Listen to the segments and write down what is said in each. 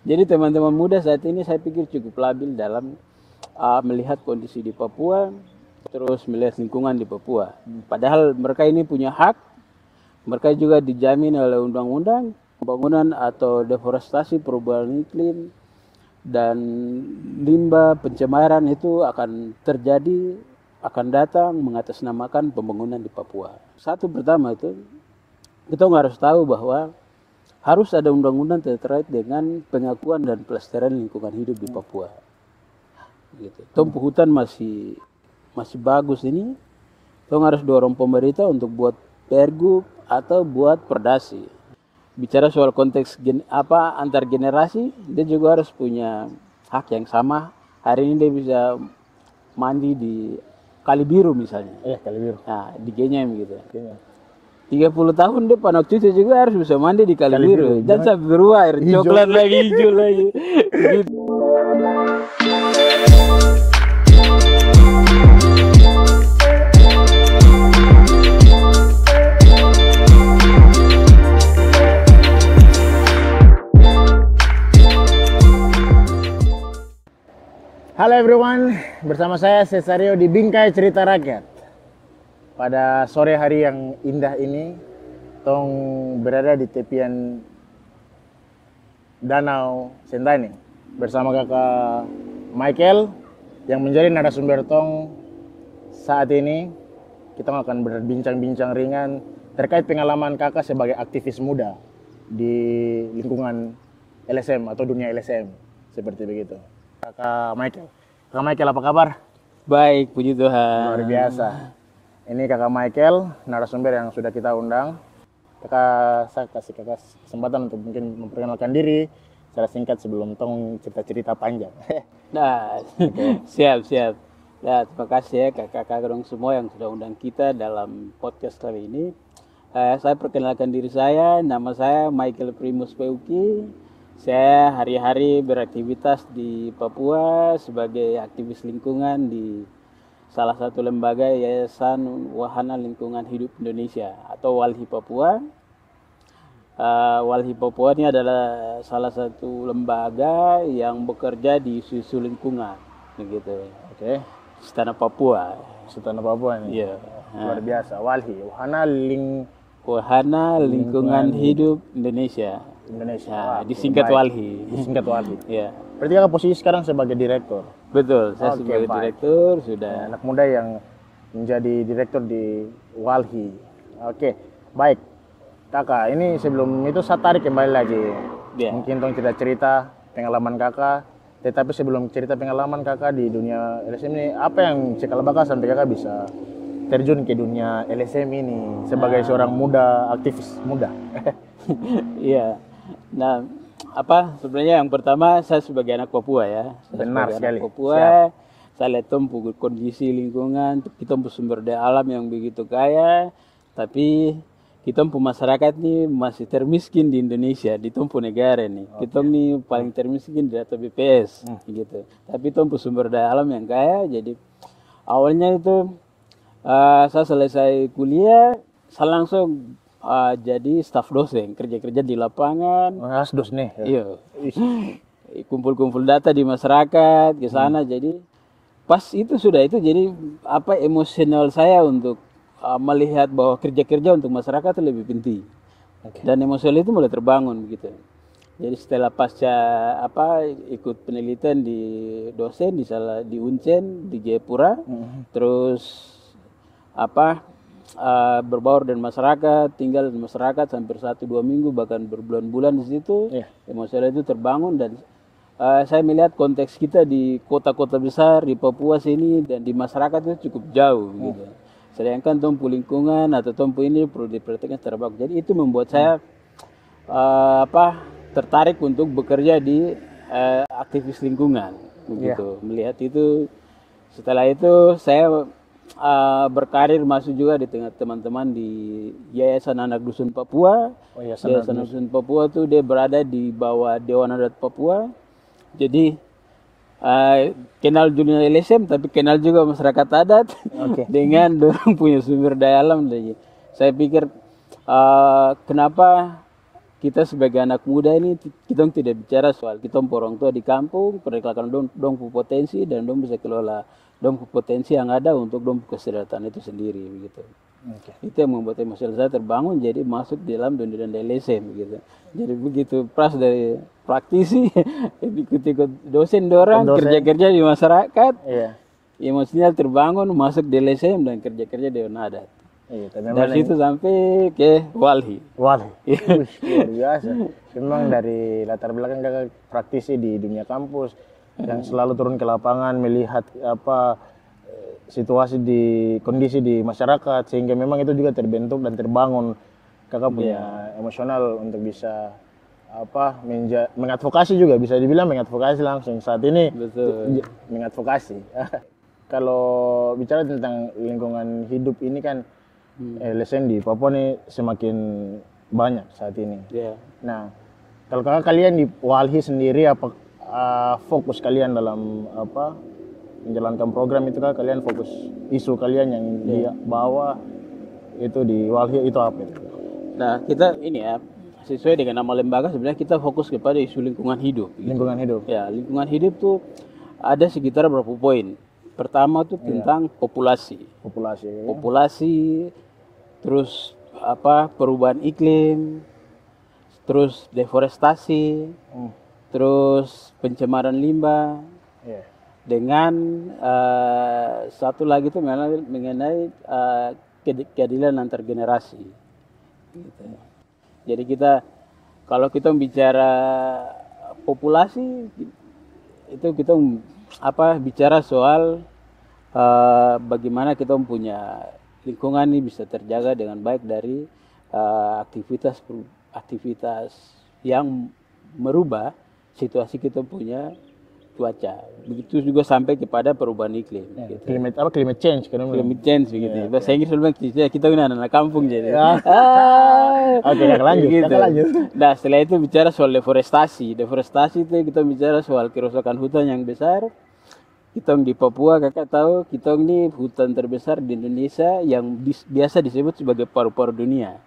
Jadi teman-teman muda saat ini saya pikir cukup labil dalam melihat kondisi di Papua, terus melihat lingkungan di Papua. Padahal mereka ini punya hak, mereka juga dijamin oleh undang-undang pembangunan atau deforestasi, perubahan iklim, dan limbah pencemaran itu akan terjadi, akan datang mengatasnamakan pembangunan di Papua. Satu pertama itu, kita harus tahu bahwa harus ada undang-undang terkait dengan pengakuan dan pelestarian lingkungan hidup di Papua. Gitu. Tumpu hutan masih bagus ini, tong harus dorong pemerintah untuk buat pergub atau buat perdasi. Bicara soal konteks antar generasi, dia juga harus punya hak yang sama. Hari ini dia bisa mandi di Kali Biru misalnya. Kali Biru. Nah, di Genyem gitu. 30 tahun depan waktu itu juga harus bisa mandi di Kali Biru. Dan sampai berubah air coklat lagi, hijau lagi. Gitu. Halo everyone, bersama saya Cesario di Bingkai Cerita Rakyat. Pada sore hari yang indah ini, tong berada di tepian Danau Sentani bersama kakak Michael yang menjadi narasumber tong saat ini. Kita akan berbincang-bincang ringan terkait pengalaman kakak sebagai aktivis muda di lingkungan LSM atau dunia LSM, seperti begitu. Kakak Michael apa kabar? Baik, puji Tuhan. Luar biasa. Ini kakak Michael, narasumber yang sudah kita undang. Saya kasih kakak kesempatan untuk mungkin memperkenalkan diri secara singkat sebelum tong cerita-cerita panjang. Nah, siap. Ya, terima kasih ya kakak-kakak dong semua yang sudah undang kita dalam podcast kali ini. Saya perkenalkan diri saya, nama saya Michael Primus Peuki. Saya hari-hari beraktivitas di Papua sebagai aktivis lingkungan di salah satu lembaga Yayasan Wahana Lingkungan Hidup Indonesia atau WALHI Papua. WALHI Papua ini adalah salah satu lembaga yang bekerja di isu-isu lingkungan, begitu. Oke. Tanah Papua. Tanah Papua ini. Iya. Luar biasa. WALHI, Wahana Lingkungan Hidup Indonesia. Nah, disingkat WALHI. Disingkat WALHI. Iya. Berarti kakak posisi sekarang sebagai direktur. Betul, saya sebagai direktur sudah. Anak muda yang menjadi direktur di WALHI. Oke, baik. Kakak, ini sebelum itu saya tarik kembali lagi. Yeah. Mungkin tolong cerita pengalaman kakak. Tetapi sebelum cerita pengalaman kakak di dunia LSM ini, apa yang cikal bakal sampai kakak bisa terjun ke dunia LSM ini sebagai seorang muda, aktivis muda? Iya. Nah, sebenarnya yang pertama saya sebagai anak Papua ya. Benar sekali. Anak Papua, saya lihat kondisi lingkungan, kita sumber daya alam yang begitu kaya, tapi kita masyarakat ini masih termiskin di Indonesia, di negara nih. Kita nih paling termiskin di data BPS gitu. Tapi sumber daya alam yang kaya, jadi awalnya itu saya selesai kuliah, saya langsung jadi staf dosen, kerja-kerja di lapangan. Asdos nih. Iya. Kumpul-kumpul data di masyarakat ke sana. Jadi pas itu jadi emosional saya untuk melihat bahwa kerja-kerja untuk masyarakat itu lebih penting. Dan emosional itu mulai terbangun begitu. Jadi setelah pasca ikut penelitian di dosen di Uncen di Jayapura, terus berbaur dengan masyarakat, tinggal di masyarakat hampir 1-2 minggu bahkan berbulan-bulan di situ. Emosional itu terbangun dan saya melihat konteks kita di kota-kota besar di Papua sini dan di masyarakat itu cukup jauh gitu. Sedangkan tumpu lingkungan atau tumpu ini perlu diperhatikan secara bagus. Jadi itu membuat saya tertarik untuk bekerja di aktivis lingkungan begitu. Melihat itu, setelah itu saya berkarir masuk juga di tengah teman-teman di Yayasan Anak Dusun Papua. Yayasan Anak Dusun Papua itu dia berada di bawah Dewan Adat Papua. Jadi kenal dunia LSM tapi kenal juga masyarakat adat dengan dorong punya sumber daya alam. Jadi saya pikir kenapa kita sebagai anak muda ini kita tidak bicara soal kita orang tua di kampung, perkelakan dong potensi dan dong bisa kelola dong potensi yang ada untuk dong kesejahteraan itu sendiri begitu. Itu yang membuat emosional saya terbangun jadi masuk dalam dunia LSM gitu. Jadi begitu pas dari praktisi ikut-ikut dosen dorang kerja-kerja di masyarakat. Iya. Emosional terbangun masuk di LSM dan kerja-kerja di adat. Iya, dari situ sampai ke Walhi. Luar biasa. Memang dari latar belakang kakak praktisi di dunia kampus yang selalu turun ke lapangan melihat apa situasi di kondisi di masyarakat sehingga memang itu juga terbentuk dan terbangun kakak punya emosional untuk bisa apa mengadvokasi juga bisa dibilang mengadvokasi langsung saat ini. Betul. Mengadvokasi. Kalau bicara tentang lingkungan hidup ini kan LSM di Papua nih semakin banyak saat ini. Yeah. Nah, kalau kakak kalian di Walhi sendiri apa fokus kalian dalam apa menjalankan program itu kak kalian fokus isu kalian yang dia bawa itu di Walhi itu apa itu? Nah kita ini ya sesuai dengan nama lembaga sebenarnya kita fokus kepada isu lingkungan hidup. Gitu. Lingkungan hidup. Ya lingkungan hidup tuh ada sekitar berapa poin. Pertama tuh tentang populasi. Populasi, terus apa perubahan iklim, terus deforestasi, terus pencemaran limbah, dengan satu lagi tuh mengenai keadilan antar generasi. Gitu. Jadi kita kalau kita bicara populasi itu kita apa bicara soal bagaimana kita punya lingkungan ini bisa terjaga dengan baik dari aktivitas yang merubah situasi kita punya cuaca. Begitu juga sampai kepada perubahan iklim. Gitu. Climate change kan? Climate change begitu. Bahasa Inggris dulu kita ini anak kampung jadi. Oke, lanjut. Gitu. Nah, setelah itu bicara soal deforestasi. Deforestasi itu kita bicara soal kerusakan hutan yang besar. Kita di Papua, kakak tahu, kita ini hutan terbesar di Indonesia yang biasa disebut sebagai paru-paru dunia.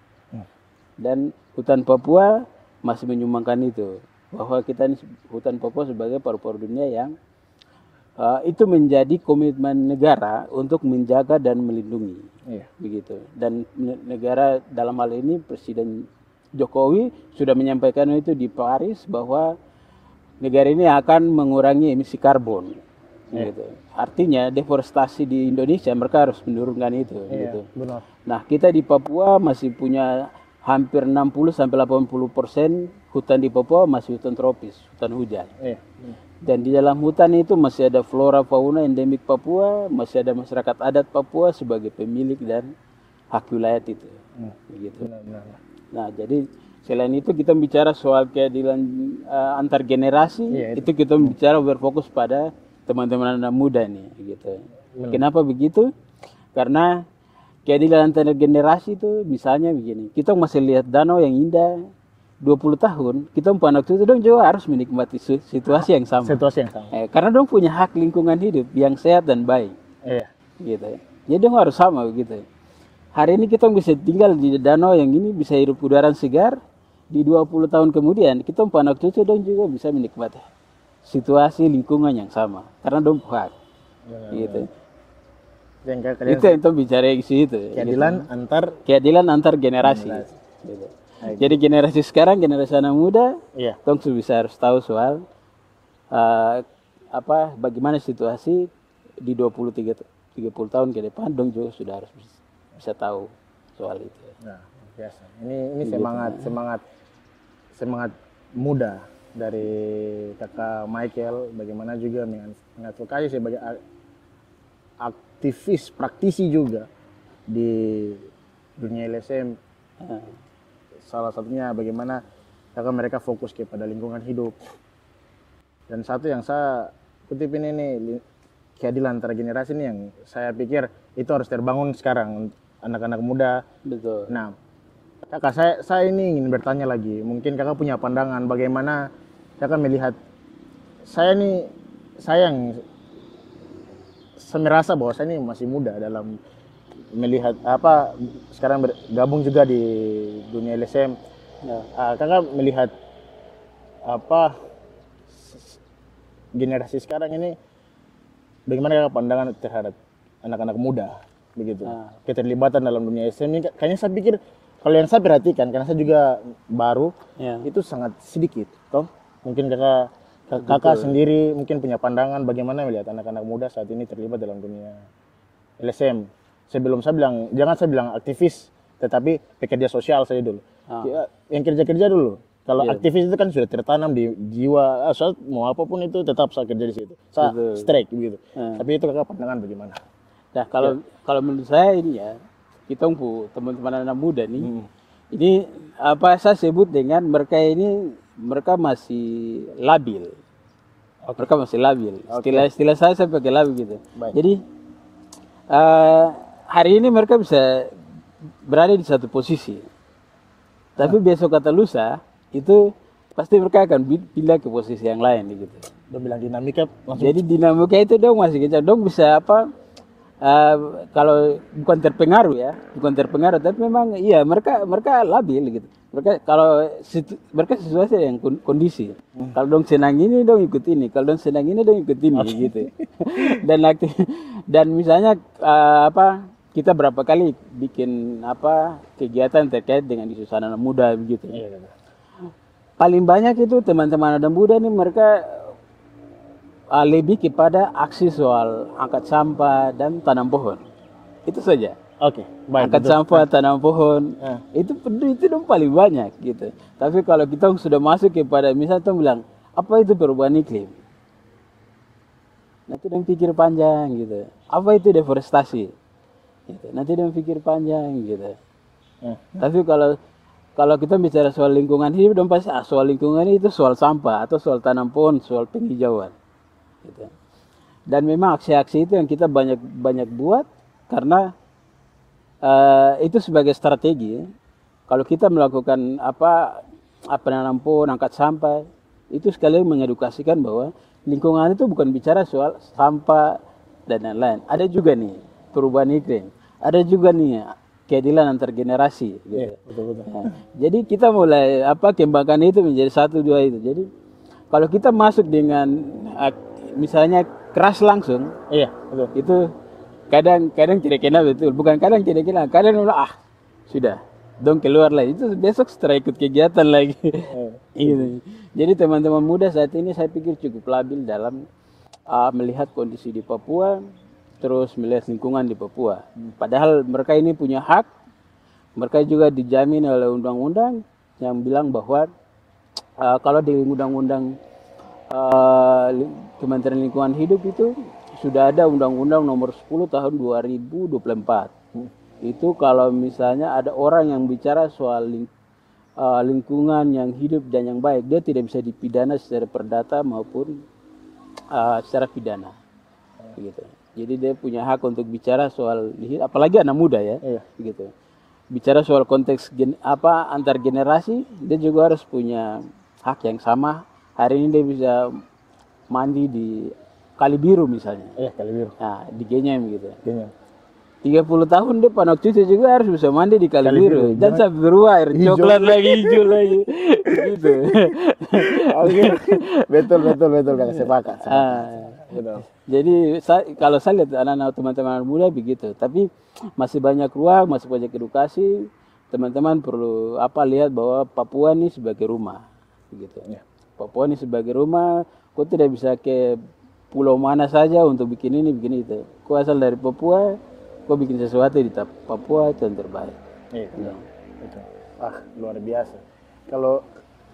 Dan hutan Papua masih menyumbangkan itu. Bahwa kita ini hutan Papua sebagai paru-paru dunia yang itu menjadi komitmen negara untuk menjaga dan melindungi. Begitu. Dan negara dalam hal ini Presiden Jokowi sudah menyampaikan itu di Paris bahwa negara ini akan mengurangi emisi karbon. Gitu. Artinya deforestasi di Indonesia mereka harus menurunkan itu. Gitu. Benar. Nah kita di Papua masih punya hampir 60-80% hutan di Papua masih hutan tropis, hutan hujan. Dan di dalam hutan itu masih ada flora fauna endemik Papua, masih ada masyarakat adat Papua sebagai pemilik dan hak wilayah itu. Begitu. Nah jadi selain itu kita bicara soal keadilan antar generasi, itu kita bicara berfokus pada teman-teman anak muda nih gitu. Kenapa begitu? Karena keadilan antar generasi itu misalnya begini. Kita masih lihat danau yang indah 20 tahun, kita anak itu dong juga harus menikmati situasi yang sama. Karena dong punya hak lingkungan hidup yang sehat dan baik. Gitu. Jadi dong harus sama begitu. Hari ini kita bisa tinggal di danau yang ini bisa hirup udara segar, di 20 tahun kemudian kita anak cucu dong juga bisa menikmati situasi lingkungan yang sama karena dong hak gitu. Itu yang bicara isu itu keadilan antar generasi gitu. Jadi generasi sekarang generasi anak muda dong harus tahu soal apa bagaimana situasi di 20-30 tahun ke depan dong juga sudah harus bisa tahu soal itu. Nah, biasa. Ini semangat muda dari kakak Michael, bagaimana juga mengadvokasi sebagai aktivis praktisi juga di dunia LSM. Salah satunya bagaimana mereka fokus kepada lingkungan hidup. Dan satu yang saya kutip ini nih, keadilan antara generasi ini yang saya pikir itu harus terbangun sekarang anak-anak muda. Betul. Nah, kakak saya ini ingin bertanya lagi, mungkin kakak punya pandangan bagaimana kakak melihat saya yang merasa bahwa saya ini masih muda dalam melihat apa sekarang bergabung juga di dunia LSM. Ya. Kakak melihat apa generasi sekarang ini, bagaimana kakak pandangan terhadap anak-anak muda begitu, keterlibatan dalam dunia SM ini? Kayaknya saya pikir, kalau yang saya perhatikan, karena saya juga baru, Ya. itu sangat sedikit, toh. Mungkin kakak sendiri mungkin punya pandangan bagaimana melihat anak-anak muda saat ini terlibat dalam dunia LSM. Sebelum saya bilang, jangan saya bilang aktivis, tetapi pekerja sosial saya dulu. Yang kerja-kerja dulu. Kalau aktivis itu kan sudah tertanam di jiwa, saya mau apapun itu tetap saya kerja di situ. Saya strike begitu. Tapi itu kakak pandangan bagaimana? Nah, kalau menurut saya ini ya, kita teman-teman anak muda nih, ini apa saya sebut dengan mereka masih labil. Mereka masih labil. Istilah saya pakai labil gitu. Baik. Jadi hari ini mereka bisa berada di satu posisi, tapi besok kata lusa itu pasti mereka akan pindah ke posisi yang lain gitu. Udah bilang dinamika langsung. Jadi dinamika itu dong masih kecil, dong bisa apa? Kalau bukan terpengaruh, tapi memang iya mereka labil gitu. Mereka sesuai dengan kondisi. Kalau dong senang ini dong ikut ini, kalau dong senang ini dong ikut ini gitu. Dan misalnya kita berapa kali bikin kegiatan terkait dengan isu anak muda begitu. Paling banyak itu teman-teman anak muda ini mereka lebih kepada aksi soal angkat sampah dan tanam pohon. Itu saja. Oke, baik. Angkat sampah, tanam pohon. Itu dong paling banyak gitu. Tapi kalau kita sudah masuk kepada misalnya kita bilang, apa itu perubahan iklim? Nanti dong pikir panjang gitu. Apa itu deforestasi? Gitu. Nanti dong pikir panjang gitu. Tapi kalau kita bicara soal lingkungan hidup, dong pasti soal lingkungan itu soal sampah atau soal tanam pohon, soal penghijauan. Gitu. Dan memang aksi-aksi itu yang kita banyak buat karena itu sebagai strategi. Kalau kita melakukan penanam pohon, angkat sampah, itu sekali mengedukasikan bahwa lingkungan itu bukan bicara soal sampah dan lain-lain. Ada juga nih perubahan iklim, ada juga nih keadilan antar generasi. Gitu. Betul. Nah, jadi kita mulai kembangkan itu menjadi 1-2 itu. Jadi kalau kita masuk dengan misalnya keras langsung, Iya, betul. itu kadang tidak kena betul, bukan kadang tidak kena, kadang sudah dong keluar lagi, itu besok setelah ikut kegiatan lagi. Gitu. Jadi teman-teman muda saat ini saya pikir cukup labil dalam melihat kondisi di Papua, terus melihat lingkungan di Papua. Padahal mereka ini punya hak, mereka juga dijamin oleh undang-undang yang bilang bahwa kalau di undang-undang Kementerian Lingkungan Hidup itu sudah ada Undang-Undang Nomor 10 Tahun 2024. Itu kalau misalnya ada orang yang bicara soal lingkungan yang hidup dan yang baik, dia tidak bisa dipidana secara perdata maupun secara pidana. Gitu. Jadi dia punya hak untuk bicara soal, apalagi anak muda ya, gitu. Bicara soal konteks antar generasi, dia juga harus punya hak yang sama. Hari ini dia bisa mandi di Kali Biru misalnya. Kali Biru. Nah, di Genyem gitu. Genyem. 30 tahun depan waktu itu juga harus bisa mandi di Kali Biru. Dan sampai berubah air coklat lagi, hijau lagi. Gitu. Oke. Betul Kak, sepakat. Jadi kalau saya lihat anak-anak teman-teman muda begitu. Tapi masih banyak ruang, masih banyak edukasi. Teman-teman perlu lihat bahwa Papua ini sebagai rumah. Begitu. Papua ini sebagai rumah, kau tidak bisa ke pulau mana saja untuk bikin ini, bikin itu. Kau asal dari Papua, kau bikin sesuatu di Papua itu yang terbaik. Iya. Betul. Luar biasa. Kalau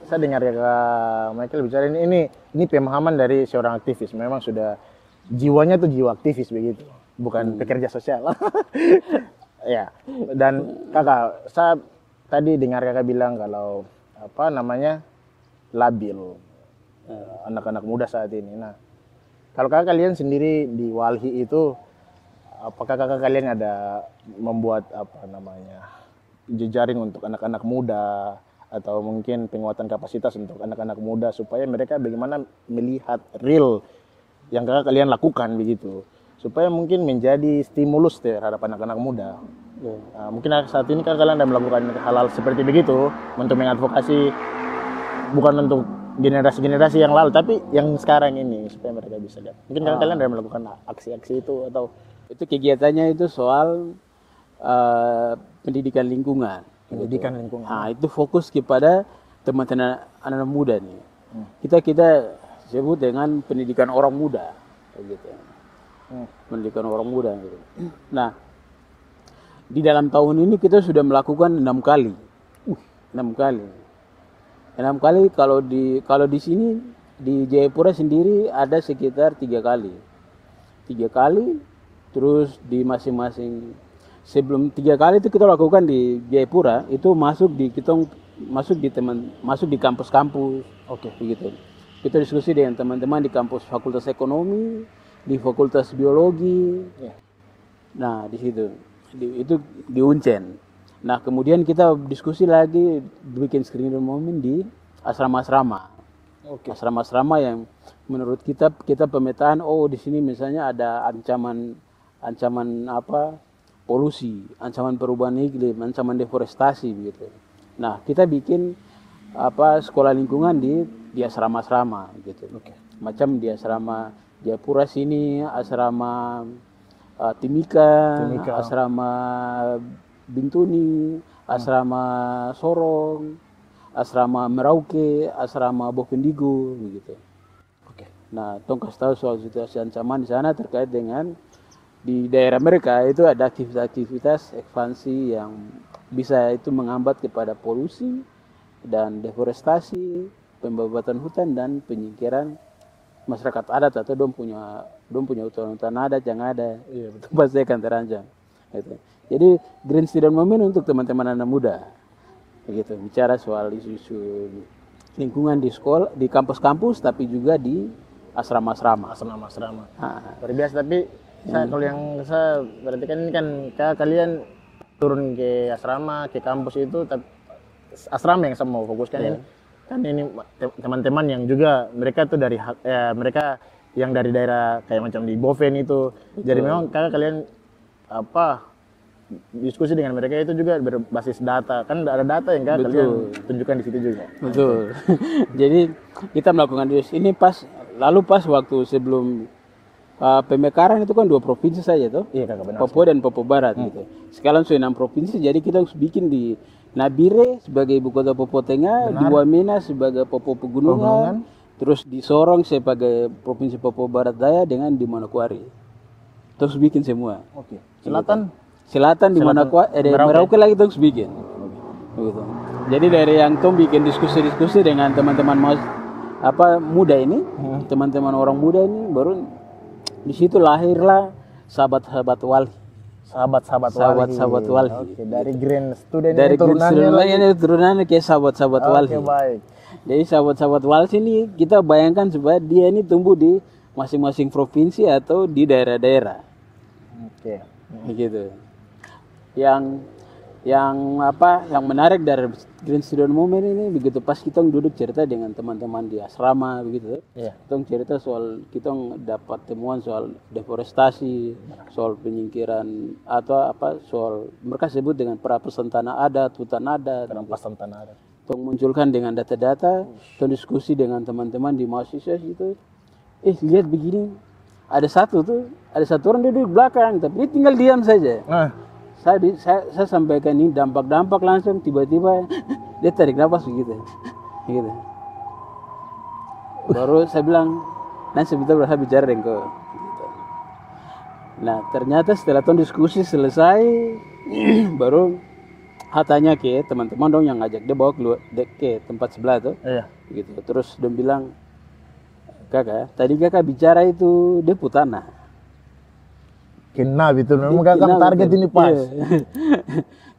saya dengar Kak Michael bicara ini pemahaman dari seorang aktivis. Memang sudah jiwanya tuh jiwa aktivis begitu, bukan pekerja sosial. Ya. Dan Kakak, saya tadi dengar Kakak bilang kalau labil anak-anak muda saat ini. Nah, kalau kakak kalian sendiri di Walhi itu, apakah kakak kalian ada membuat jejaring untuk anak-anak muda atau mungkin penguatan kapasitas untuk anak-anak muda supaya mereka bagaimana melihat real yang kakak kalian lakukan begitu, supaya mungkin menjadi stimulus terhadap anak-anak muda. Nah, mungkin saat ini kan kalian ada melakukan hal-hal seperti begitu untuk mengadvokasi bukan untuk generasi-generasi yang lalu tapi yang sekarang ini supaya mereka bisa lihat. Mungkin kalian ada melakukan aksi-aksi itu atau Itu kegiatannya itu soal pendidikan lingkungan. pendidikan lingkungan. Nah, itu fokus kepada teman-teman anak muda nih. Kita sebut dengan pendidikan orang muda, gitu. Pendidikan orang muda. Gitu. Nah, di dalam tahun ini kita sudah melakukan 6 kali. 6 kali. 6 kali kalau di sini di Jayapura sendiri ada sekitar 3 kali. 3 kali, terus di masing-masing sebelum 3 kali itu kita lakukan di Jayapura itu masuk di kampus-kampus. Oke. Begitu. Kita diskusi dengan teman-teman di kampus Fakultas Ekonomi, di Fakultas Biologi. Ya. Nah, di situ. Itu di Uncen. Nah, kemudian kita diskusi lagi bikin screening moment di asrama-asrama. Oke. Asrama-asrama yang menurut kita pemetaan di sini misalnya ada ancaman polusi, ancaman perubahan iklim, ancaman deforestasi begitu. Nah, kita bikin sekolah lingkungan di asrama-asrama gitu. Oke. Macam di asrama Jayapura sini, asrama Timika, asrama Bintuni, asrama Sorong, asrama Merauke, asrama Bovendigul begitu. Oke. Nah, tong kasih tahu soal situasi ancaman di sana terkait dengan di daerah mereka itu ada aktivitas-aktivitas ekspansi yang bisa itu menghambat kepada polusi dan deforestasi, pembabatan hutan dan penyingkiran masyarakat adat atau dong punya hutan-hutan adat yang ada. Iya, betul. Pasti akan terancam. Gitu. Jadi Green Student Movement untuk teman-teman anak muda. Begitu, bicara soal isu-isu lingkungan di sekolah, di kampus-kampus tapi juga di asrama-asrama. Asrama-asrama. Nah, Luar biasa tapi kalau yang saya berarti kan ini kan kalian turun ke asrama, ke kampus itu asrama yang saya mau fokuskan ini. Kan ini teman-teman yang juga mereka tuh dari mereka yang dari daerah kayak macam di Boven itu. Betul. Jadi memang kalian diskusi dengan mereka itu juga berbasis data. Kan ada data yang kalian tunjukkan di situ juga. Betul. Jadi kita melakukan ini pas waktu sebelum pemekaran itu kan 2 provinsi saja tuh. Iya, Kakak, benar. Papua dan Papua Barat gitu. Sekarang sudah 6 provinsi, jadi kita harus bikin di Nabire sebagai ibu kota Papua Tengah, di Wamena sebagai Papua Pegunungan, terus di Sorong sebagai provinsi Papua Barat Daya dengan di Manokwari. Terus bikin semua. Oke. Selatan di Manokwari, Merauke lagi terus bikin. Begitu. Jadi dari yang Tom bikin diskusi-diskusi dengan teman-teman muda ini, teman-teman orang muda ini baru di situ lahirlah sahabat-sahabat Wali. Sahabat-sahabat Wali. Oke, dari Green Student dari ini turunannya kayak sahabat-sahabat Wali. Oke, baik. Jadi sahabat-sahabat Wali ini kita bayangkan supaya dia ini tumbuh di masing-masing provinsi atau di daerah-daerah. Oke. Begitu. Yang menarik dari Green Student Movement ini begitu pas kita duduk cerita dengan teman-teman di asrama begitu. Iya. Kita cerita soal kita dapat temuan soal deforestasi, soal penyingkiran atau soal mereka sebut dengan perampasan tanah adat, hutan adat. Perampasan tanah adat. Kita munculkan dengan data-data, kita diskusi dengan teman-teman di mahasiswa itu. Lihat begini, ada satu orang duduk di belakang tapi dia tinggal diam saja. Saya sampaikan ini dampak-dampak langsung tiba-tiba dia tarik nafas begitu. Baru saya bilang, nanti sebentar saya bicara dengan kau. Gitu. Nah ternyata setelah diskusi selesai, baru tanya ke teman-teman dong yang ngajak dia bawa keluar ke tempat sebelah tuh. Iya. Gitu. Terus dia bilang, kakak, tadi kakak bicara itu dia tanah. Kena betul, memang kakak target ini pas. Iya.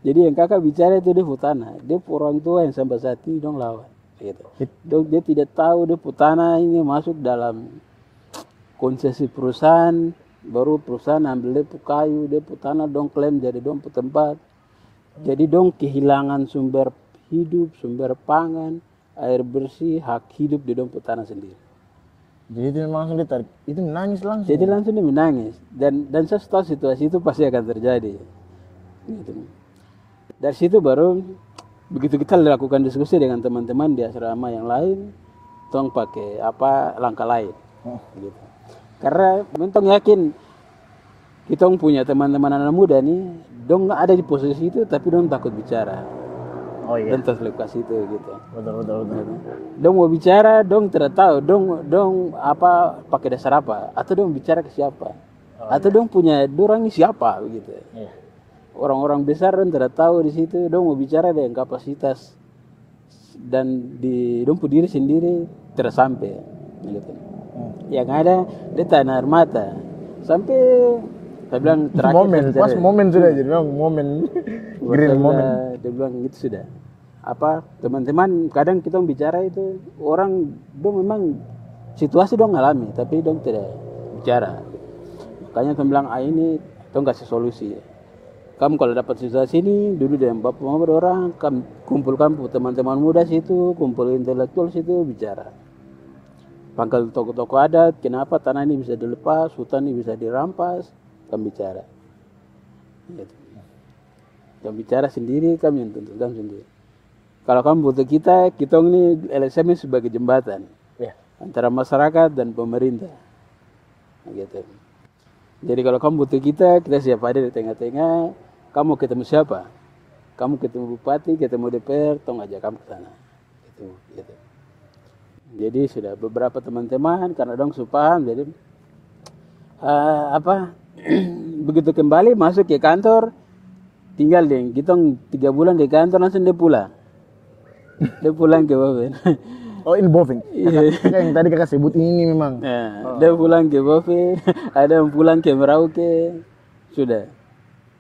Jadi yang kakak bicara itu dia tanah. Dia orang tua yang sampai saat ini dong lawan. Gitu. Dia tidak tahu dia tanah ini masuk dalam konsesi perusahaan. Baru perusahaan ambil dia kayu, dia tanah dong klaim jadi dong tempat. Jadi dong kehilangan sumber hidup, sumber pangan, air bersih, hak hidup di dong tanah sendiri. Jadi itu langsung ditarik, itu menangis langsung. Jadi langsung dia menangis dan saya tahu situasi itu pasti akan terjadi. gitu. Dari situ baru begitu kita lakukan diskusi dengan teman-teman di asrama yang lain, tong pakai apa langkah lain, gitu. Karena mentong yakin kita punya teman-teman anak muda nih, dong ada di posisi itu tapi dong takut bicara. Oh iya. Dan terlokasi itu gitu. Betul. Dong mau bicara, dong tidak tahu, dong apa pakai dasar apa, atau dong bicara ke siapa, atau dong punya dorang ini siapa, begitu. Iya. Orang-orang besar dong tidak tahu di situ, dong mau bicara dengan kapasitas dan di dong diri sendiri tidak sampai, gitu. Yang ada dia tanah air mata, sampai saya bilang terakhir momen sudah jadi momen green moment. Dia bilang gitu sudah. Apa teman-teman kadang kita bicara itu orang dong memang situasi dong ngalami tapi dong tidak bicara. Makanya saya bilang ini dong kasih solusi. Kamu kalau dapat situasi ini dulu dengan bapak mama orang kumpulkan teman-teman muda situ, kumpul intelektual situ bicara. Panggil tokoh-tokoh adat, kenapa tanah ini bisa dilepas, hutan ini bisa dirampas, kami bicara. Gitu. Kami bicara sendiri, kami yang tentukan sendiri. Kalau kamu butuh kita ini LSM ini sebagai jembatan antara masyarakat dan pemerintah. Gitu. Jadi kalau kamu butuh kita siap hadir di tengah-tengah. Kamu ketemu siapa? Kamu ketemu bupati, ketemu DPR, tong ajak kamu ke sana. Gitu. Jadi sudah beberapa teman-teman karena dong supaham, jadi begitu kembali masuk ke kantor, tinggal deh, kita 3 bulan di kantor langsung dia pulang. Dia pulang ke Boven. Oh ini Boven. Yang tadi kakak sebut ini memang. Dia pulang ke Boven, ada yang pulang ke Merauke, sudah.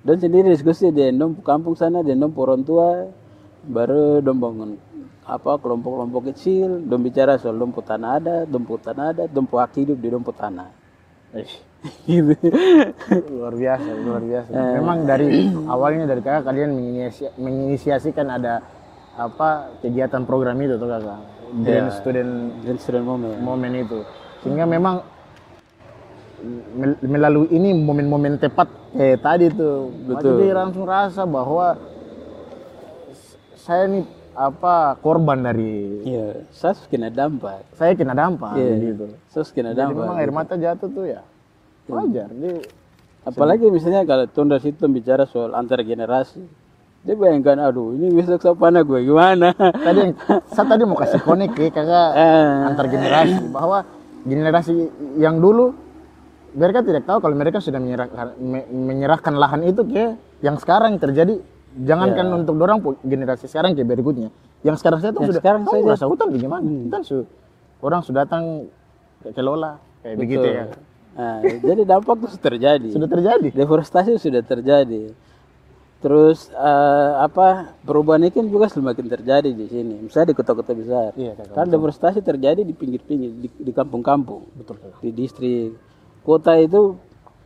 Dan sendiri diskusi di kampung sana, di orang tua, baru dong bangun kelompok-kelompok kecil, dong bicara soal dompet tanah adat, dompet hak hidup di dompet tanah. Gitu. Luar biasa. Memang dari awalnya dari kakak kalian menginisiasikan ada kegiatan program itu tuh kakak, Grand Student Moment itu, sehingga memang melalui ini momen-momen tepat tadi tuh, jadi langsung rasa bahwa saya ini korban dari. Iya, saya kena dampak. Gitu. Saya kena dampak. Jadi memang air mata jatuh tuh ya. Wajar. Apalagi misalnya kalau Tunda situ bicara soal antar generasi. Dia bayangkan, aduh ini besok sapana gue gimana? Saya tadi mau kasih konek kakak antar generasi, bahwa generasi yang dulu mereka tidak tahu kalau mereka sudah menyerahkan lahan itu ke yang sekarang terjadi. Jangankan untuk dorang generasi sekarang ke berikutnya. Yang sekarang saya tuh sudah sekarang saya rasa hutan bagaimana? Hutan orang sudah datang kelola kayak begitu ya. Jadi dampak itu sudah terjadi. Deforestasi sudah terjadi. Terus perubahan iklim juga semakin terjadi di sini. Misalnya di kota-kota besar. Karena deforestasi terjadi di pinggir-pinggir, di kampung-kampung. Betul. Di distrik. Kota itu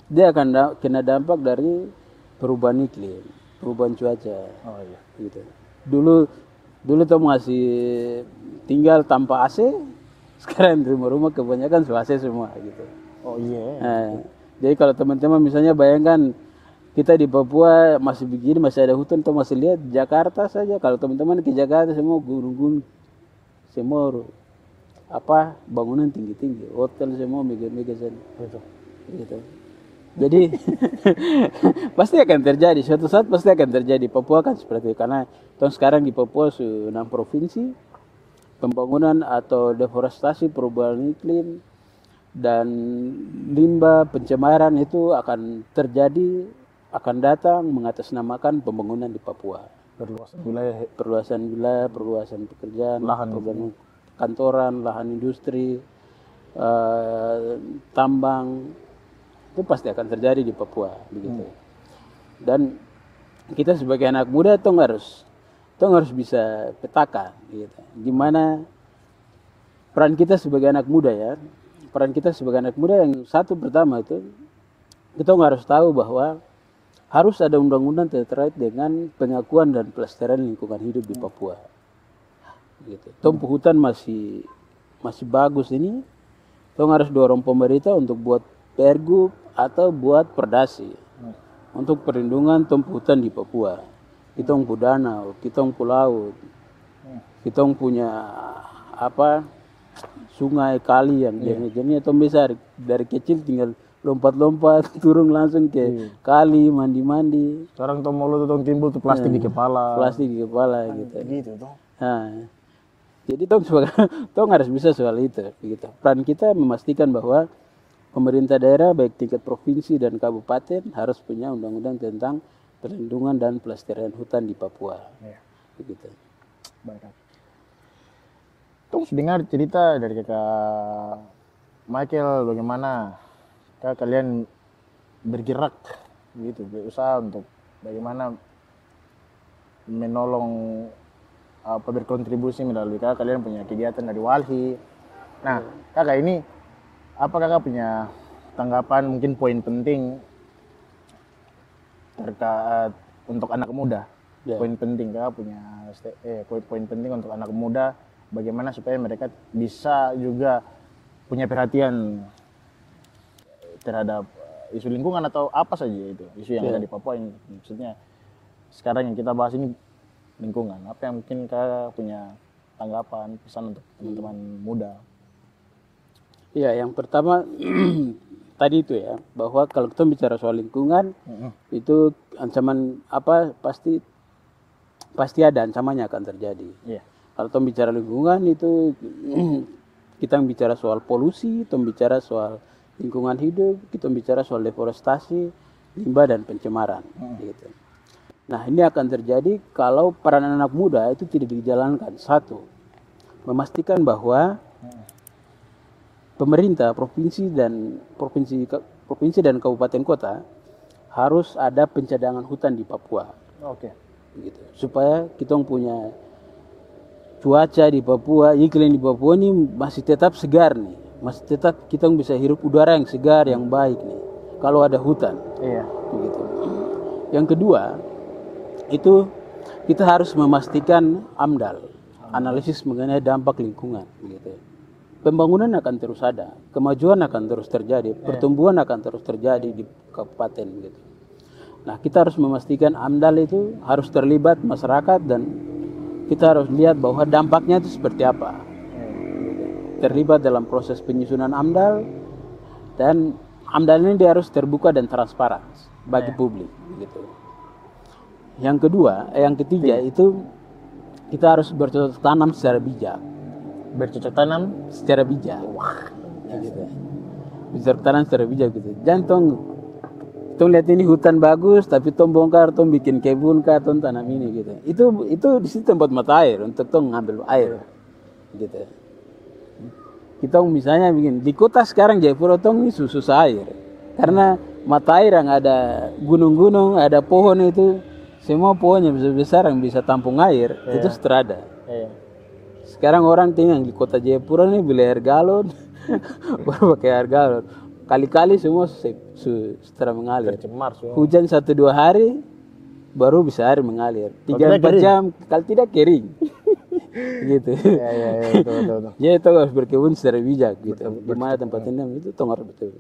dia akan kena dampak dari perubahan iklim, perubahan cuaca. Oh iya. Gitu. Dulu tuh masih tinggal tanpa AC, sekarang di rumah-rumah kebanyakan AC semua gitu. Oh iya. Jadi kalau teman-teman misalnya bayangkan kita di Papua masih begini, masih ada hutan, tuh masih lihat Jakarta saja. Kalau teman-teman ke Jakarta semua gunung-gunung, semua bangunan tinggi-tinggi, hotel semua mega-mega sana. Gitu. Jadi pasti akan terjadi, suatu saat pasti akan terjadi. Papua kan seperti itu, karena sekarang di Papua 6 provinsi, pembangunan atau deforestasi, perubahan iklim dan limbah pencemaran itu akan terjadi, akan datang mengatasnamakan pembangunan di Papua. Perluasan wilayah, perluasan pekerjaan, lahan kantoran, lahan industri, tambang, itu pasti akan terjadi di Papua begitu. Dan kita sebagai anak muda harus bisa petakan gitu. Gimana peran kita sebagai anak muda ya? Peran kita sebagai anak muda yang satu pertama itu kita harus tahu bahwa harus ada undang-undang terkait dengan pengakuan dan pelestarian lingkungan hidup di Papua. Gitu. Tumpu hutan masih bagus ini, harus dorong pemerintah untuk buat pergub atau buat perdasi. untuk perlindungan tong hutan di Papua. Kita pu danau, kita pu laut, kita punya apa sungai, kali yang jernih-jernih. Tong bisa dari kecil tinggal lompat-lompat turun langsung ke kali, mandi-mandi. Sekarang tong mau tong timbul tuh plastik di kepala. Plastik di kepala gitu. Gitu tuh. Nah, jadi tong harus bisa soal itu, begitu. Peran kita memastikan bahwa pemerintah daerah baik tingkat provinsi dan kabupaten harus punya undang-undang tentang perlindungan dan pelestarian hutan di Papua. Begitu. Baik. Tong dengar cerita dari kakak Michael bagaimana kalian bergerak gitu, berusaha untuk bagaimana menolong berkontribusi melalui kalian punya kegiatan dari Walhi. Nah, kakak ini apa kakak punya tanggapan mungkin poin penting terkait untuk anak muda? Poin penting kakak punya poin penting untuk anak muda bagaimana supaya mereka bisa juga punya perhatian terhadap isu lingkungan atau apa saja itu isu yang ada di Papua ini. Maksudnya sekarang yang kita bahas ini lingkungan. Apa yang mungkin kakak punya tanggapan, pesan untuk teman-teman muda? Iya, yang pertama tadi itu ya, bahwa kalau kita bicara soal lingkungan itu ancaman apa pasti ada ancamannya akan terjadi. Kalau kita bicara lingkungan itu kita bicara soal polusi, kita bicara soal lingkungan hidup, kita bicara soal deforestasi, limbah dan pencemaran gitu. Nah, ini akan terjadi kalau peran anak muda itu tidak dijalankan. Satu, memastikan bahwa pemerintah provinsi dan kabupaten kota harus ada pencadangan hutan di Papua. Gitu. Supaya kita punya cuaca di Papua, iklim di Papua ini masih tetap segar nih. Masih tetap kita bisa hirup udara yang segar, yang baik nih. Kalau ada hutan. Begitu. Yang kedua, itu kita harus memastikan AMDAL, analisis mengenai dampak lingkungan. Begitu. Pembangunan akan terus ada, kemajuan akan terus terjadi, pertumbuhan akan terus terjadi di kabupaten. Begitu. Nah, kita harus memastikan AMDAL itu harus terlibat masyarakat dan kita harus lihat bahwa dampaknya itu seperti apa. Terlibat dalam proses penyusunan AMDAL dan AMDAL ini dia harus terbuka dan transparan bagi publik. Begitu. Yang ketiga itu kita harus bercocok tanam secara bijak. Bercocok tanam secara bijak. Gitu. Bercocok tanam secara bijak gitu. Jangan tong lihat ini hutan bagus tapi tong bongkar, tong bikin kebun kah, tong tanam ini gitu. Itu di situ tempat mata air untuk tong ngambil air. Gitu. Kita misalnya bikin di kota sekarang Jayapura tong ini susah air. Karena mata air yang ada gunung-gunung, ada pohon itu semua pohonnya besar-besar yang bisa tampung air itu terada. Sekarang orang tinggal di kota Jayapura ini beli air galon, baru pakai air galon. Kali-kali semua setelah mengalir. Tercemar semua. Hujan 1-2 hari baru bisa air mengalir. 3-4 jam kalau tidak kering. Gitu. Betul. Jadi itu harus berkebun secara bijak gitu. Di mana tempat ini itu harus betul.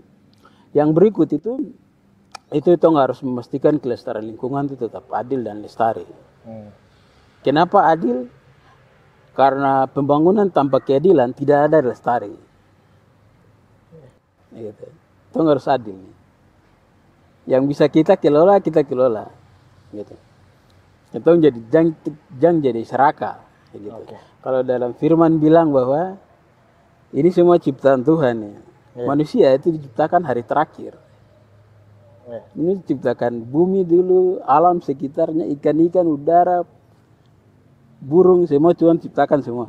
Yang berikut itu tong harus memastikan kelestarian lingkungan itu tetap adil dan lestari. Kenapa adil? Karena pembangunan tanpa keadilan tidak ada lestari. Gitu. Tong harus adil. Yang bisa kita kelola. Gitu. Itu jangan jadi serakah. Gitu. Kalau dalam firman bilang bahwa ini semua ciptaan Tuhan ya. Manusia itu diciptakan hari terakhir. Ini diciptakan bumi dulu, alam sekitarnya, ikan-ikan, udara, burung, semua Tuhan ciptakan semua.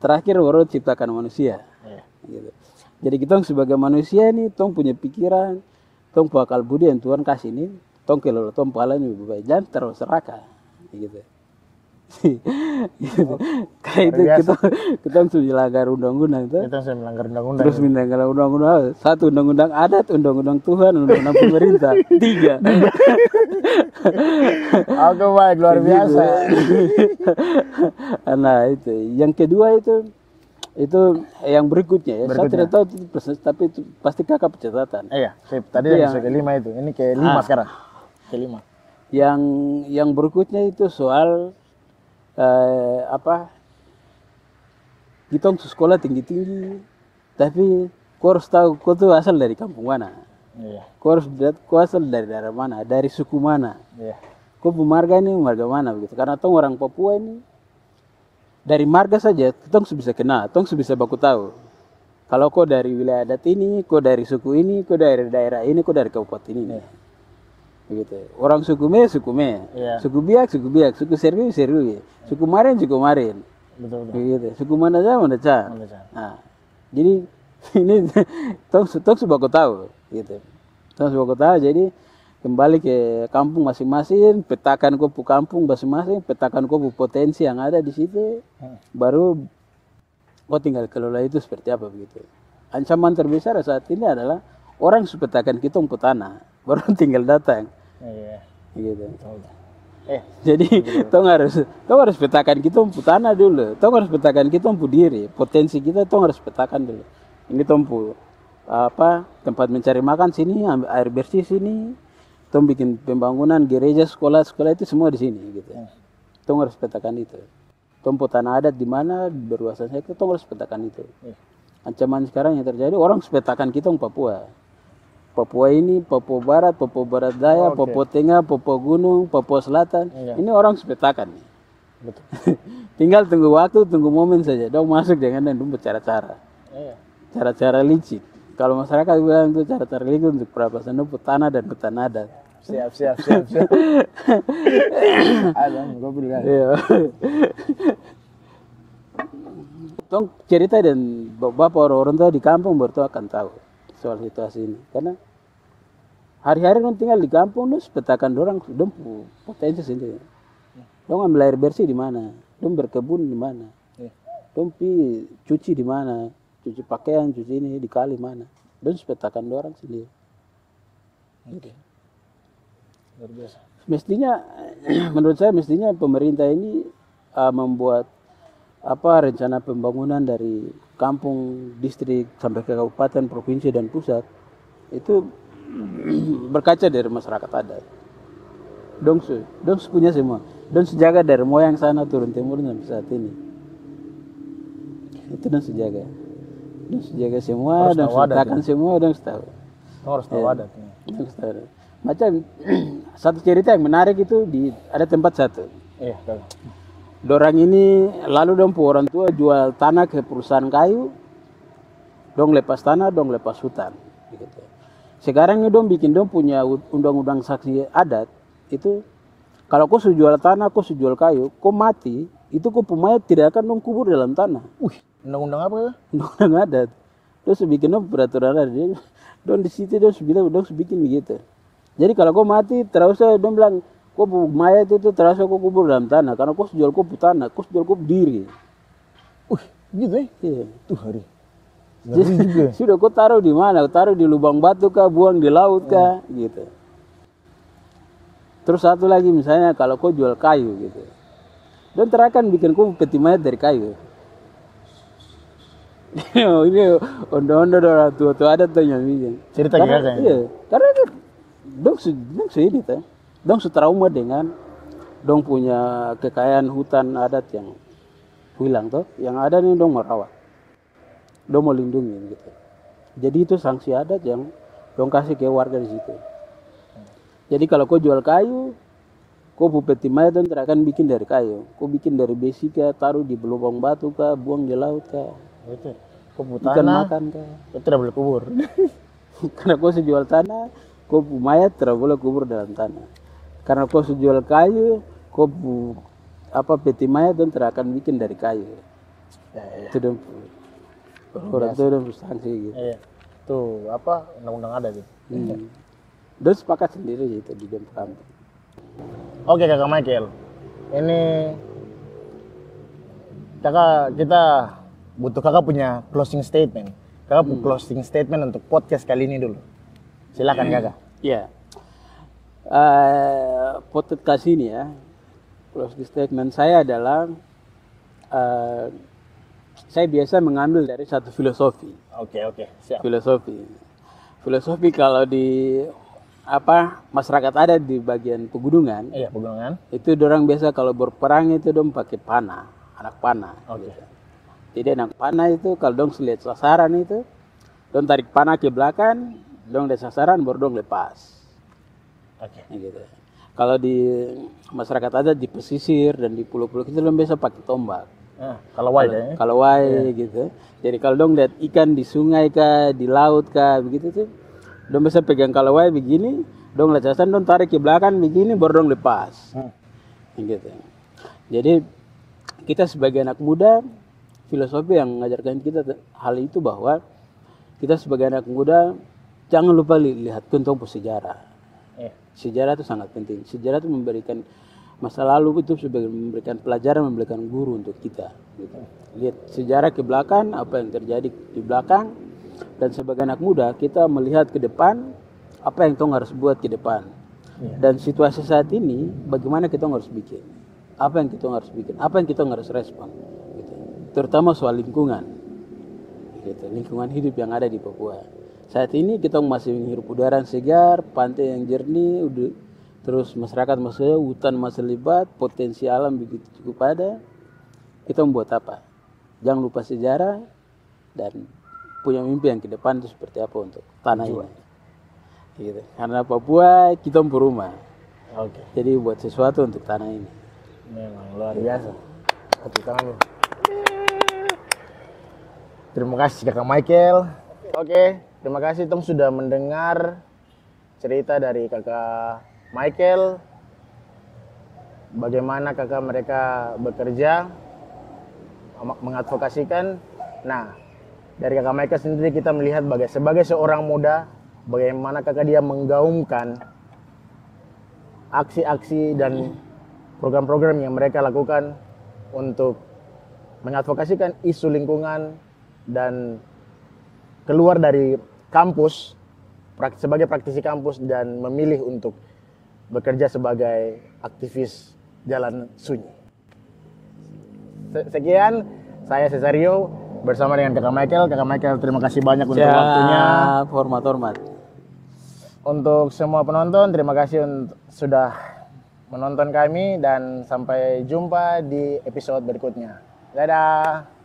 Terakhir baru ciptakan manusia. Gitu. Jadi kita sebagai manusia ini, tong punya pikiran, tong akal budi yang Tuhan kasih ini, tong kelola tong pahala ini lebih baik. Jangan terlalu serakah. Gitu. Gitu. Kayak itu kita harus melanggar undang-undang itu. Kita harus melanggar undang-undang. Terus melanggar undang-undang. 1 undang-undang adat, undang-undang Tuhan, undang-undang pemerintah. 3. Oke, baik, luar biasa. Nah itu. Yang kedua itu yang berikutnya ya. Saya tidak tahu itu persis, tapi itu pasti kakak pencatatan. Iya, tadi yang ke-5 itu. Ini ke-5 sekarang. kelima. Yang berikutnya itu soal kita sekolah tinggi-tinggi, tapi kau harus tahu kau tuh asal dari kampung mana. Iya. Kau asal dari daerah mana, dari suku mana. Iya. Kau marga ini marga mana begitu. Karena tong orang Papua ini dari marga saja tong bisa kenal, tong bisa baku tahu. Kalau kau dari wilayah adat ini, kau dari suku ini, kau dari daerah ini, kau dari kabupaten ini. Iya. Begitu. Orang suku Me, Iya. suku Biak, suku Serui. Suku Marin. Betul. Begitu. Suku mana aja. Nah, jadi ini tong sudah tahu, gitu. Tong sudah tahu. Jadi kembali ke kampung masing-masing, petakan kopu kampung masing-masing, petakan kopu potensi yang ada di situ, baru tinggal kelola itu seperti apa begitu. Ancaman terbesar saat ini adalah orang petakan kita untuk tanah, baru tinggal datang. Iya. Gitu. Betul. Jadi tong harus petakan kita untuk tanah dulu. Tong harus petakan kita untuk diri. Potensi kita tong harus petakan dulu. Ini tong tempat mencari makan sini, air bersih sini. Tong bikin pembangunan gereja, sekolah itu semua di sini gitu. Tong harus petakan itu. Tong tanah adat di mana berwawasan saya, tong harus petakan itu. Ancaman sekarang yang terjadi orang petakan kita untuk Papua. Papua ini, Papua Barat Daya, Papua Tengah, Papua Gunung, Papua Selatan. Ini orang sepetakan. Betul. Tinggal tunggu waktu, tunggu momen saja. Dong masuk dengan dan cara-cara. Cara-cara licik. Kalau masyarakat bilang itu cara-cara licik untuk perampasan tanah dan hutan adat. Siap. Ada, gue bilang. Iya. Tong cerita dan bapak orang-orang tua di kampung baru akan tahu soal situasi ini. Karena hari-hari dong tinggal di kampung, dong petakan dong potensi sendiri. Dong ambil air bersih di mana, dong berkebun di mana, dong pi cuci di mana, cuci pakaian, cuci ini di kali mana, dong petakan orang sendiri. Oke. Luar biasa. Mestinya, menurut saya mestinya pemerintah ini membuat rencana pembangunan dari kampung, distrik sampai ke kabupaten, provinsi dan pusat itu berkaca dari masyarakat adat. Dong punya semua. Dong sejaga dari moyang sana turun temurun sampai saat ini. Itu dong sejaga. Dong sejaga semua, dong sertakan semua, dong tahu. Harus tahu adat. Dong tahu. Macam satu cerita yang menarik itu ada tempat satu. Iya, tahu. Dorang ini lalu dong orang tua jual tanah ke perusahaan kayu, dong lepas tanah, dong lepas hutan. Gitu. Sekarang ini dong bikin dong punya undang-undang saksi adat itu kalau kau jual tanah, kau jual kayu, kau mati itu kau mayat tidak akan dong kubur dalam tanah. Undang-undang apa ya? Undang-undang adat. Terus bikin dong peraturan adat. Dong di situ dong bikin begitu. Jadi kalau kau mati terus dong bilang kau mayat itu terasa kau kubur dalam tanah karena kau jual kau tanah, kau jual kau diri. Gitu ya? Iya. Tuh hari. Jadi, sudah kau taruh di mana? Taruh di lubang batu kah, buang di laut kah, gitu. Terus satu lagi misalnya kalau kau jual kayu gitu, dan terakan bikin kau peti mayat dari kayu. Ini ondo-ondo orang tua-tua ada tuh yang bikin. Cerita gimana? Iya, karena dong ini tuh. Dong trauma dengan dong punya kekayaan hutan adat yang hilang tuh, yang ada nih dong merawat, dong mau lindungi gitu. Jadi itu sanksi adat yang dong kasih ke warga di situ. Jadi kalau kau jual kayu, kau peti mayat dan akan bikin dari kayu, kau bikin dari besi kah, taruh di lubang batu kah, buang di laut kah, Itu. Kau ikan makan kah. Kau tidak boleh kubur. Karena kau jual tanah, kau mayat tidak boleh kubur dalam tanah. Karena kau jual kayu, kau peti mayat dan akan bikin dari kayu. Itu dong. Orang itu dong sanksi gitu. Iya. Tuh undang-undang ada gitu. Dan sepakat sendiri gitu di dalam kampung. Oke kakak Michael, ini kita butuh kakak punya closing statement. Kakak punya closing statement untuk podcast kali ini dulu. Silakan kakak. Iya. Podcast ini ya, closing statement saya adalah saya biasa mengambil dari satu filosofi. Oke, siap. Filosofi kalau di masyarakat adat di bagian pegunungan, Iya, pegunungan. itu dorang biasa kalau berperang itu dong pakai panah, anak panah. Oke. Jadi anak panah itu kalau dong lihat sasaran itu, dong tarik panah ke belakang, dong lihat sasaran baru dong lepas. Oke. Gitu. Kalau di masyarakat adat di pesisir dan di pulau-pulau itu dong biasa pakai tombak. Kalau wide ya. Kalau wae gitu. Jadi kalau dong lihat ikan di sungai kah, di laut kah, begitu tuh, dong bisa pegang kalau wae begini, dong lihat sasaran, dong tarik ke belakang begini, baru dong lepas. Gitu. Jadi kita sebagai anak muda, filosofi yang mengajarkan kita hal itu bahwa kita sebagai anak muda jangan lupa lihat contoh sejarah. Sejarah itu sangat penting. Sejarah itu memberikan masa lalu itu sebagai memberikan pelajaran, memberikan guru untuk kita. Gitu. Lihat sejarah ke belakang, apa yang terjadi di belakang, dan sebagai anak muda kita melihat ke depan, apa yang kita harus buat ke depan. Dan situasi saat ini, bagaimana kita harus bikin, apa yang kita harus bikin, apa yang kita harus respon, gitu. Terutama soal lingkungan, gitu. Lingkungan hidup yang ada di Papua. Saat ini kita masih menghirup udara yang segar, pantai yang jernih, terus masyarakat masih hutan masih lebat, potensi alam begitu cukup ada. Kita membuat apa? Jangan lupa sejarah dan punya mimpi yang ke depan itu seperti apa untuk tanah ini. Gitu. Karena Papua kita berumah. Oke. Jadi buat sesuatu untuk tanah ini. Memang luar biasa. Oke, tangan dulu. Terima kasih Kakak Michael. Oke, terima kasih Tom sudah mendengar cerita dari Kakak Michael. Bagaimana kakak mereka bekerja, mengadvokasikan. Nah, dari Kakak Michael sendiri kita melihat sebagai seorang muda, bagaimana kakak dia menggaungkan aksi-aksi dan program-program yang mereka lakukan untuk mengadvokasikan isu lingkungan dan keluar dari kampus sebagai praktisi kampus dan memilih untuk bekerja sebagai aktivis jalan sunyi. Sekian, saya Cesario bersama dengan Kakak Michael. Kakak Michael, terima kasih banyak untuk waktunya. Hormat. Untuk semua penonton, terima kasih sudah menonton kami dan sampai jumpa di episode berikutnya. Dadah.